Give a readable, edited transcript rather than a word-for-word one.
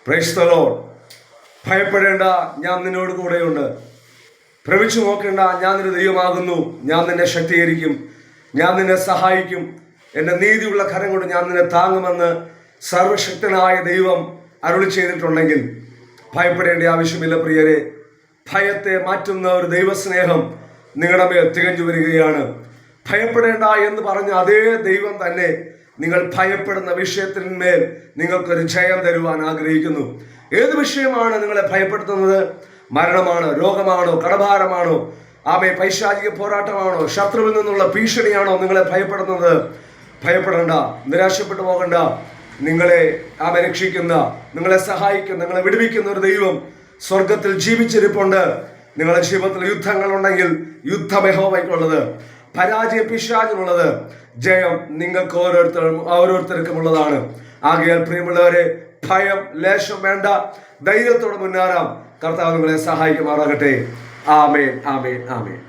Praise the Lord. ഭയപ്പെടേണ്ട, ഞാൻ നിന്നോട് കൂടെയുണ്ട്. ഭ്രമിച്ചു നോക്കേണ്ട, ഞാൻ നിന്റെ ദൈവമാകുന്നു. ഞാൻ നിന്നെ ശക്തീകരിക്കും, ഞാൻ നിന്നെ സഹായിക്കും. എൻ്റെ നീതിയുള്ള കരം കൊണ്ട് ഞാൻ നിന്നെ താങ്ങുമെന്ന് സർവശക്തനായ ദൈവം അരുളി ചെയ്തിട്ടുണ്ടെങ്കിൽ ഭയപ്പെടേണ്ട ആവശ്യമില്ല പ്രിയരെ. ഭയത്തെ മാറ്റുന്ന ഒരു ദൈവസ്നേഹം നിങ്ങളുടെ മേൽ തികഞ്ഞു വരികയാണ്. ഭയപ്പെടേണ്ട എന്ന് പറഞ്ഞ അതേ ദൈവം തന്നെ നിങ്ങൾ ഭയപ്പെടുന്ന വിഷയത്തിന്മേൽ നിങ്ങൾക്കൊരു ജയം തരുവാൻ ആഗ്രഹിക്കുന്നു. ഏത് വിഷയമാണ് നിങ്ങളെ ഭയപ്പെടുത്തുന്നത്? മരണമാണോ, രോഗമാണോ, കടഭാരമാണോ, പൈശാചിക പോരാട്ടമാണോ, ശത്രുവിൽ നിന്നുള്ള ഭീഷണിയാണോ നിങ്ങളെ ഭയപ്പെടുന്നത്? ഭയപ്പെടേണ്ട, നിരാശപ്പെട്ടു പോകണ്ട. നിങ്ങളെ രക്ഷിക്കുന്ന, നിങ്ങളെ സഹായിക്കുന്ന, നിങ്ങളെ വിടുവിക്കുന്ന ഒരു ദൈവം സ്വർഗത്തിൽ ജീവിച്ചിരിപ്പുണ്ട്. നിങ്ങളുടെ ജീവിതത്തിൽ യുദ്ധങ്ങളുണ്ടെങ്കിൽ യുദ്ധം യഹോവയ്ക്കുള്ളത്, പരാജയം പിശാചിനുള്ളത്, ജയം നിങ്ങൾക്ക് ഓരോരുത്തർക്കും ഉള്ളതാണ്. ആകയാൽ പ്രിയമുള്ളവരെ, ഭയം ലേശം വേണ്ട, ധൈര്യത്തോടെ മുന്നേറാം. കർത്താവ് നിങ്ങളെ സഹായിക്കുമാറാകട്ടെ. ആമേൻ, ആമേൻ, ആമേൻ.